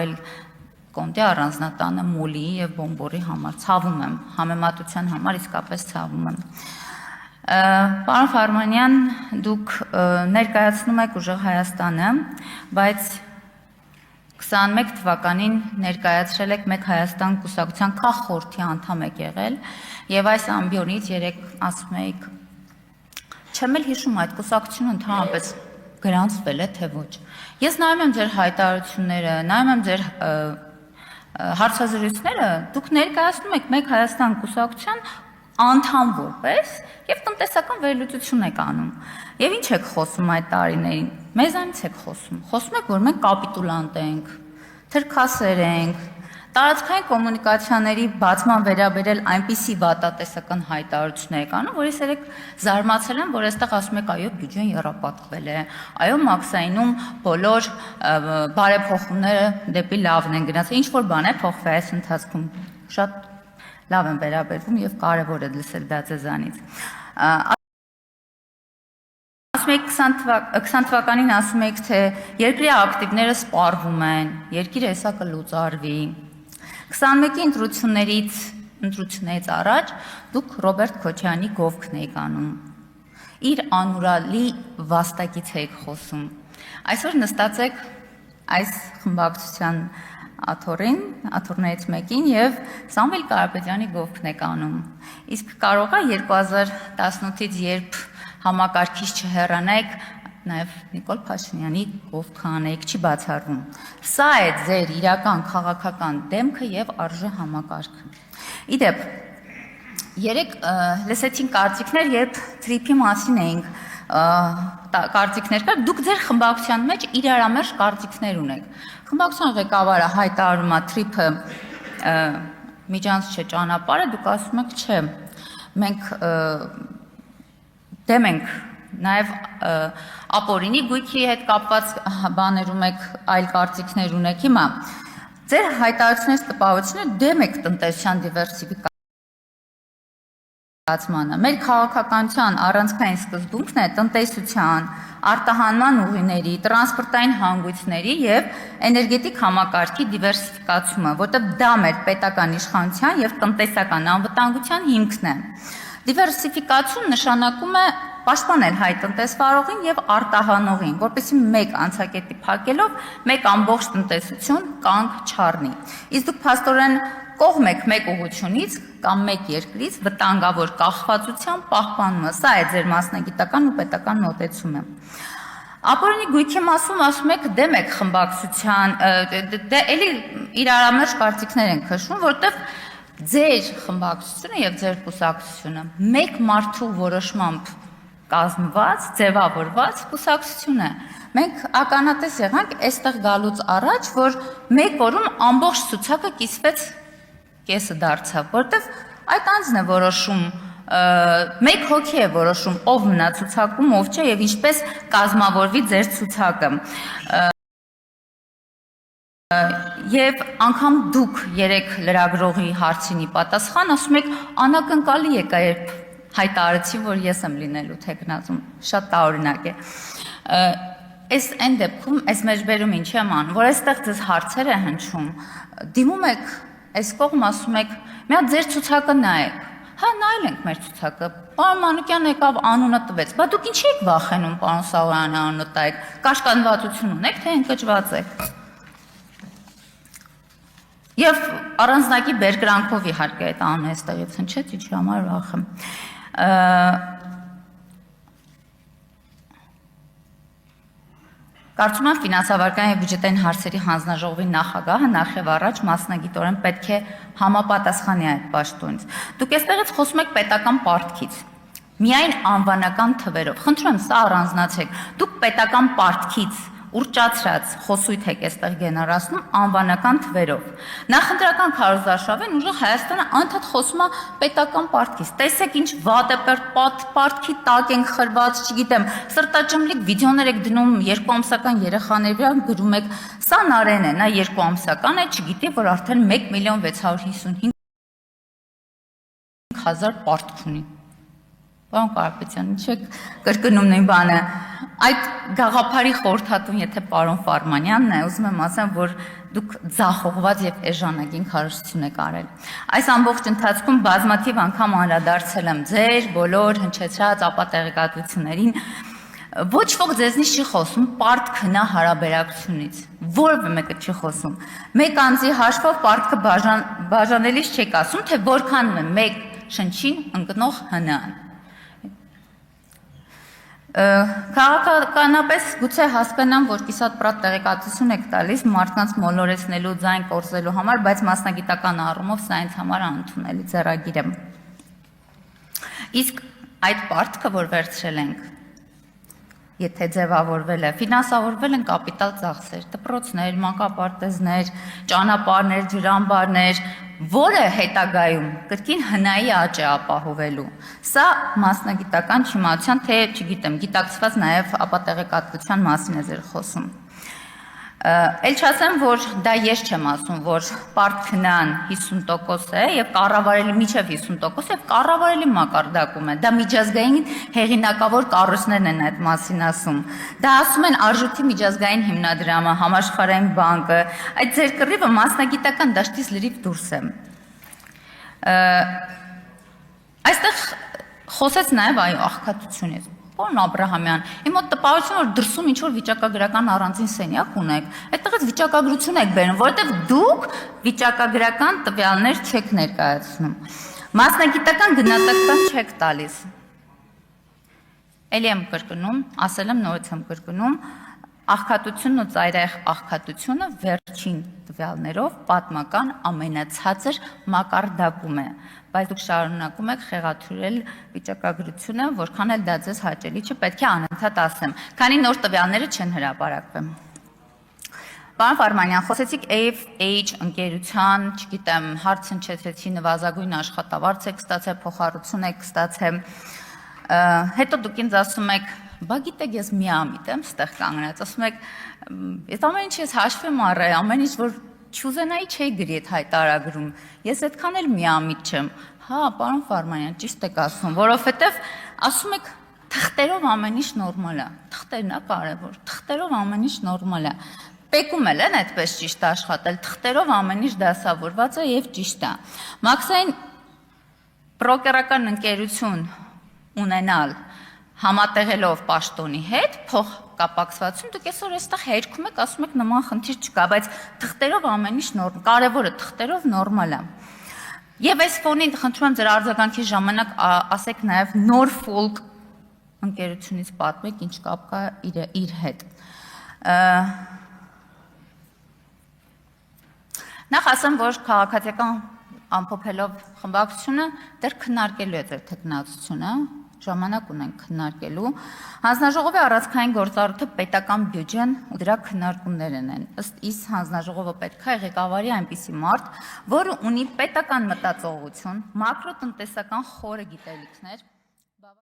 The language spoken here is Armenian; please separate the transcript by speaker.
Speaker 1: վարվել Կոնդի առանձնատանը Մոլիի եւ Բոմբորի համար, ցավում եմ, համեմատության համար իսկապես ցավում եմ։ Պարոն Ֆարմանյան, դուք ներկայացնում եք ուժեղ Հայաստանը, բայց 21 թվականին ներկայացրել եք Մեկ Հայաստան կուսակցության քաղխորհրդի անդամ եք եղել եւ այս ամբիոնից երեք ասում եք չեմ էլ հիշում այդ կուսակցությունը ընդհանրապես գրանցվել է թե ոչ։ Ես նայում եմ ձեր հայտարարությունները, նայում եմ ձեր հարցազրույցները, դուք ներկայացնում եք Մեկ Հայաստան կուսակցության անդամ որպես եւ տնտեսական վերլուծություն եք անում։ Եվ ինչ եք խոսում այդ տարիներին։ Մեզանից եք խոսում։ Խոսում եք, որ մենք կապիտուլանտ ենք, թրքասեր ենք, տարածքային կոմունիկացիաների բացման վերաբերել այնպիսի վատատեսական հայտարարություններ եք անում, որ ես երեք զարմացել եմ, որ այստեղ ասում եք, այո, բյուջեն եռապատկվել է, այո, մաքսայինում բոլոր բարեփոխումները դեպի լավն են գնացել, ինչ որ բան է փոխվել այս ընթացքում։ Շատ լավ եմ վերաբերվում եւ կարեւոր է լսել դա ձեզանից։ Ասում եք 20 թվականին ասում եք, թե երկրի ակտիվները սպառվում են, երկիրը հեսա կլուծարվի։ 21-ի ընտրություններից առաջ դուք Ռոբերտ Քոչարյանի գովքն եք անում։ Իր անուրալի վաստակից եք խոսում։ Այսօր նստած եք այս խմբակցության աթոռներից մեկին եւ Սամվել Կարապետյանի գովքն եք անում։ Իսկ կարող է 2018-ից երբ համակարգից չհեռանայք, նաև Նիկոլ Փաշինյանի գովքը անեք, չի բացառվում։ Սա է ձեր իրական քաղաքական դեմքը եւ արժե համակարգը։ Իդեպ, երեք լսեցին կարծիքներ, երբ թրիփի մասին էինք կարծիքներ կար, դուք ձեր խմբակցության մեջ իրարամերժ կարծիքներ ունեք։ Խմբակցության ղեկավարը հայտարարում է թրիփը միջանց չէ ճանապարհ է, դուք ասում եք չէ։ Մենք դեմ ենք նաև ապօրինի գույքի հետ կապված բաներում եք այլ կարծիքներ ունեք։ Հիմա ձեր հայտարարությունից տպավորությունը դեմ եք տնտեսության դիվերսիֆիկացմանը։ Մեր քաղաքականության առանցքային սկզբունքն է տնտեսության, արտահանման ուղիների, տրանսպորտային հանգույցների եւ էներգետիկ համակարգի դիվերսիֆիկացումը, որտեղ դա մեր պետական իշխանության եւ տնտեսական անվտանգության հիմքն է։ Դիվերսիֆիկացիան նշանակում է պաշտպանել հայ տնտեսվարողին եւ արտահանողին, որպեսզի մեկ անցակետի փակելով մեկ ամբողջ տնտեսություն կանգ չառնի։ Իսկ դուք փաստորեն կողմ եք մեկ ուղղությունից կամ մեկ երկրից վտանգավոր կախվածության պահպանումը։ Սա է ձեր մասնագիտական ու պետական մոտեցումը։ Ապօրինի գույքի մասում ասում եք դեմ եք խմբակցության, դե էլի իրարամերժ կարծիքներ են քշում, որտեղ ձեր խմբակցությունը եւ ձեր կուսակցությունը մեկ մարդու որոշմամբ կազմված, ձևավորված կուսակցություն է։ Մենք ականատես եղանք այստեղ գալուց առաջ, որ մեկ օրում ամբողջ ցուցակը կիսվեց կեսը դարձավ, որտեղ այդ անձն է որոշում, մեկ հոգի է որոշում, ով մնա ցուցակում, ով չէ եւ ինչպես կազմավորվի ձեր ցուցակը։ Եվ անգամ դուք երեք լրագրողի հարցինի պատասխան ասում եք անակնկալի եկա, երբ հայտարարեցի, որ ես եմ լինելու թեկնածու, շատ տարօրինակ է։ Այս այն դեպքում այս մեջբերում ինչի եմ անում, որ այստեղ ձեզ հարցեր է հնչում, դիմում եք այս կողմ ասում եք, մի հատ ձեր ցուցակը նայեք։ Հա, նայել ենք մեր ցուցակը։ Պարոն Մանուկյան եկավ անունը տվեց։ Բա դուք ինչի եք վախենում, պարոն Սաղոյանի անունը տայեք։ Կաշկանդվածություն ունեք, թե ընկճված եք։ Եվ առանձնակի բերկրանքով իհարկե այդ անունը այստեղից հնչեց, ինչի համար վախ եմ։ Կարծում եմ ֆինանսավարական եւ բյուջետային հարցերի հանձնաժողովի նախագահը նախ եւ առաջ մասնագիտորեն պետք է համապատասխանի այդ պաշտոնից։ Դուք այստեղից խոսում եք պետական պարտքից։ Միայն անվանական թվերով։ Խնդրում եմ, սա առանձնացեք։ Դուք պետական պարտքից ուրճացրած խոսույթ եք այստեղ գեներացնում անվանական թվերով։ Նախընտրական քարոզարշավին ուժեղ Հայաստանը անդադ խոսում է պետական պարտքից։ Տեսեք ինչ վատ է պարտքի տակ են խրված, չգիտեմ, սրտաճմլիկ վիդեոներ եք դնում երկուամսական երեխաների վրա, գրում եք, սա Նարեն է, նա երկուամսական է, չգիտի, որ արդեն 1,655,000 պարտք ունի։ Պարոն Կարապետյան, ինչ եք կրկնում նույն բանը։ Այդ գաղափարի խորհրդատուն, եթե պարոն Ֆարմանյանն է, ուզում եմ ասեմ, որ դուք ձախողված եւ էժանագին քարոզություն եք արել։ Այս ամբողջ ընթացքում բազմաթիվ անգամ անդրադարձել եմ ձեր բոլոր հնչեցրած ապատեղեկատվություններին։ Ոչ ոք ձեզնից չի խոսում պարտքնա հարաբերակցությունից, որևէ մեկը չի խոսում։ Մեկ անձի հաշվով պարտքը բաժանելիս չեք ասում, թե որքանն է մեկ շնչին ընկնող հնան։ Քաղաքականապես գուցե հասկանամ, որ կիսատ պրատ տեղեկատվություն եք տալիս մարդկանց մոլորեցնելու, ձայն կորզելու համար, բայց մասնագիտական առումով սա ինձ համար անընդունելի ձեռագիր է։ Իսկ այդ պարտքը, որ վերցրել ենք, եթե ձևավորվել է, ֆինանսավորվել են կապիտալ ծախսեր, դպրոցներ, մանկապարտեզներ, ճանապարհներ, ջրամբարներ, որը հետագայում կրկին հնայի աճ է ապահովելու։ Սա մասնագիտական չիմացության, թե չգիտեմ, գիտակցված նաև ապատեղեկատվության մասին է ձեր խոսում։ Էլ չասեմ, որ դա ես չեմ ասում, որ պարտքնան 50% է եւ կառավարելի միջև 50% եւ կառավարելի մակարդակում է։ Դա միջազգային հեղինակավոր կառույցներն են այդ մասին ասում։ Դա ասում են Արժույթի միջազգային հիմնադրամը, Համաշխարհային բանկը, այդ ձեր կռիվը մասնագիտական դաշտից լրիվ դուրս է։ Այստեղ խոսեց նաև այո աղքատությունից։ Պարոն Աբրահամյան, իմ մոտ տպավորություն որ դրսում ինչ որ վիճակագրական առանձին սենյակ ունեք, այդտեղից վիճակագրություն եք բերում, որովհետև դուք վիճակագրական տվյալներ չեք ներկայացնում։ Մասնագիտական գնահատական չեք տալիս։ Էլի եմ կրկնում, ասել եմ, նորից եմ կրկնում, աղքատությունն ու ծայրահեղ աղքատությունը վերջին տվյալներով պատմական ամենացածր մակարդակում է, բայց դուք շարունակում եք խեղաթյուրել վիճակագրությունը, որքան էլ դա ձեզ հաճելի չէ, պետք է անընդհատ ասեմ, քանի նոր տվյալները չեն հրապարակվում։ Պարոն Ֆարմանյան, խոսեցիք AFH ընկերության, չգիտեմ, հարց հնչեցրեցի, նվազագույն աշխատավարձ եք ստացել, փոխառություն եք ստացել, հետո դուք ինձ ասում եք, բա գիտեք, ես միամիտ եմ ստեղ կանգնած, ասում եք, ես ամեն ինչ ես հաշվի եմ առել, ամեն ինչ որ չուզենայի չէի գրի այդ հայտարարում, ես այդքան էլ միամիտ չեմ։ Հա, պարոն Ֆարմանյան, ճիշտ եք ասում, որովհետև ասում եք թղթերով ամեն ինչ նորմալ է, թղթերն է կարևոր, թղթերով ամեն ինչ նորմալ է։ Պեկում էլ են այդպես ճիշտ աշխատել, թղթերով ամեն ինչ դասավորված է եւ ճիշտ է։ Մաքսային բրոկերական ընկերություն ունենալ համատեղելով պաշտոնի հետ, փոխկապակցվածություն, դուք այսօր այստեղ հերքում եք, ասում եք նման խնդիր չկա, բայց թղթերով ամեն ինչ նորմալ, կարևորը թղթերով նորմալ է։ Եվ այս ֆոնին խնդրում եմ ձեր արձագանքի ժամանակ ասեք նաև Norfolk ընկերությունից պատմեք, ինչ կապ կա իր հետ։ Նախ ասեմ, որ քաղաքացիական ամփոփելով խմբակցությունը դեռ քննարկելու է ձեր թեկնածությունը, ժամանակ ունենք քննարկելու։ Հանձնաժողովի առանցքային գործառույթը պետական բյուջեն ու դրա քննարկումներն են։ Ըստ իս հանձնաժողովը պետք է ղեկավարի այնպիսի մարդ, որը ունի պետական մտածողություն, մակրոտնտեսական խորը գիտելիքներ,